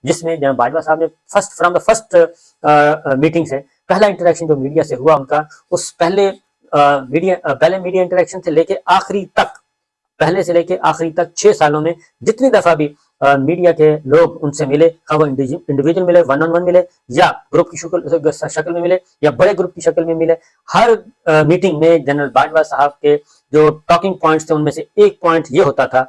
جس میں جناب باجوہ صاحب نے فرام دا فرسٹ میٹنگ سے پہلا انٹریکشن جو میڈیا سے ہوا ان کا، اس پہلے میڈیا انٹریکشن سے لے کے آخری تک، پہلے سے لے کے آخری تک 6 سالوں میں جتنی دفعہ بھی میڈیا کے لوگ ان سے ملے، وہ انڈیویجول ملے، ون آن ون ملے، یا گروپ کی شکل میں ملے، یا بڑے گروپ کی شکل میں ملے، ہر میٹنگ میں جنرل باجوہ صاحب کے جو ٹاکنگ پوائنٹس تھے ان میں سے ایک پوائنٹ یہ ہوتا تھا،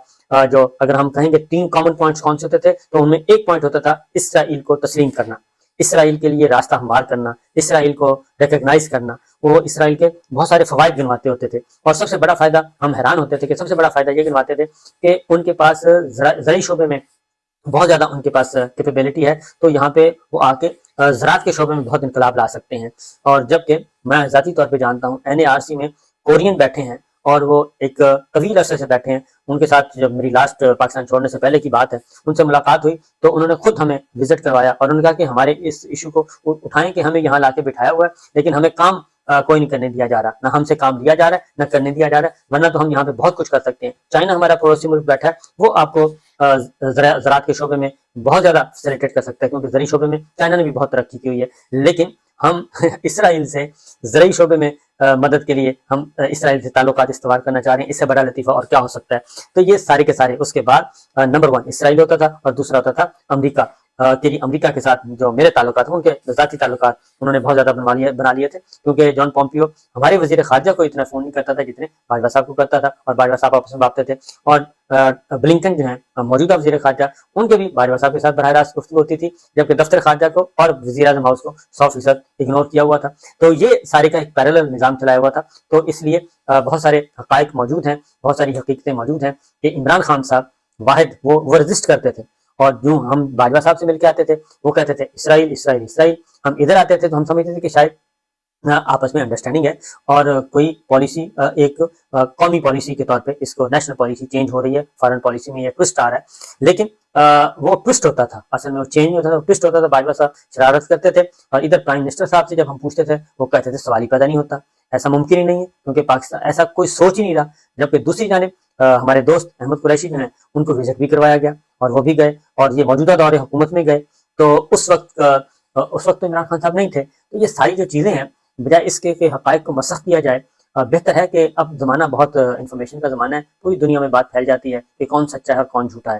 جو اگر ہم کہیں گے 3 کامن پوائنٹس کون سے ہوتے تھے تو ان میں ایک پوائنٹ ہوتا تھا اسرائیل کو تسلیم کرنا، اسرائیل کے لیے راستہ ہموار کرنا، اسرائیل کو ریکگنائز کرنا۔ وہ اسرائیل کے بہت سارے فوائد گنواتے ہوتے تھے، اور سب سے بڑا فائدہ، ہم حیران ہوتے تھے کہ سب سے بڑا فائدہ یہ گنواتے تھے کہ ان کے پاس زرعی شعبے میں بہت زیادہ ان کے پاس کیپیبلٹی ہے، تو یہاں پہ وہ آ کے زراعت کے شعبے میں بہت انقلاب لا سکتے ہیں۔ اور جبکہ میں ذاتی طور پہ جانتا ہوں NARC میں کورین بیٹھے ہیں، اور وہ ایک طویل عرصے سے بیٹھے ہیں۔ ان کے ساتھ جب میری لاسٹ پاکستان چھوڑنے سے پہلے کی بات ہے، ان سے ملاقات ہوئی تو انہوں نے خود ہمیں وزٹ کروایا، اور انہوں نے کہا کہ ہمارے اس ایشو کو اٹھائیں کہ ہمیں یہاں لا کے بٹھایا ہوا ہے، لیکن ہمیں کام کوئی نہیں کرنے دیا جا رہا، نہ ہم سے کام لیا جا رہا ہے، نہ کرنے دیا جا رہا ہے، ورنہ تو ہم یہاں پہ بہت کچھ کر سکتے ہیں۔ چائنا ہمارا پڑوسی ملک بیٹھا ہے، وہ آپ کو زراعت کے شعبے میں بہت زیادہ فیسیلیٹیٹ کر سکتا ہے، کیونکہ زرعی شعبے میں چائنا نے بھی بہت ترقی کی ہوئی ہے۔ لیکن ہم اسرائیل سے زرعی شعبے میں مدد کے لیے ہم اسرائیل سے تعلقات استوار کرنا چاہ رہے ہیں، اس سے بڑا لطیفہ اور کیا ہو سکتا ہے؟ تو یہ سارے کے سارے اس کے بعد نمبر 1 اسرائیل ہوتا تھا، اور دوسرا ہوتا تھا امریکہ۔ امریکہ کے ساتھ جو میرے تعلقات ہیں، ان کے ذاتی تعلقات انہوں نے بہت زیادہ بنا لیے تھے، کیونکہ جان پومپیو ہمارے وزیر خارجہ کو اتنا فون نہیں کرتا تھا جتنے باجوہ صاحب کو کرتا تھا، اور باجوہ صاحب آپس میں بانٹتے تھے۔ اور بلنکن جو ہیں موجودہ وزیر خارجہ، ان کے بھی باجوہ صاحب کے ساتھ براہ راست گفتگو ہوتی تھی، جبکہ دفتر خارجہ کو اور وزیر اعظم ہاؤس کو 100% اگنور کیا ہوا تھا۔ تو یہ سارے کا ایک پیرالل نظام چلایا ہوا تھا، تو اس لیے بہت سارے حقائق موجود ہیں، بہت ساری حقیقتیں موجود ہیں کہ عمران خان صاحب واحد وہ رزسٹ کرتے تھے، اور جو ہم باجوہ صاحب سے مل کے آتے تھے وہ کہتے تھے اسرائیل اسرائیل اسرائیل، ہم ادھر آتے تھے تو ہم سمجھتے تھے کہ شاید آپس میں انڈرسٹینڈنگ ہے، اور کوئی پالیسی ایک قومی پالیسی کے طور پہ اس کو نیشنل پالیسی چینج ہو رہی ہے، فارن پالیسی میں یہ ٹوسٹ آ رہا ہے۔ لیکن وہ ٹوسٹ ہوتا تھا، اصل میں وہ چینج نہیں ہوتا تھا، وہ ٹوسٹ ہوتا تھا۔ باجوہ صاحب شرارت کرتے تھے، اور ادھر پرائم منسٹر صاحب سے جب ہم پوچھتے تھے وہ کہتے تھے سوال ہی پیدا نہیں ہوتا، ایسا ممکن ہی نہیں ہے، کیونکہ پاکستان ایسا کوئی سوچ ہی نہیں رہا۔ جبکہ دوسری جانب ہمارے دوست احمد قریشی جو ہیں ان کو وزٹ بھی کروایا گیا، اور وہ بھی گئے، اور یہ موجودہ دور حکومت میں گئے، تو اس وقت تو عمران خان صاحب نہیں تھے۔ تو یہ ساری جو چیزیں ہیں، بجائے اس کے کہ حقائق کو مسخ کیا جائے، بہتر ہے کہ اب زمانہ بہت انفارمیشن کا زمانہ ہے، پوری دنیا میں بات پھیل جاتی ہے کہ کون سچا ہے اور کون جھوٹا ہے۔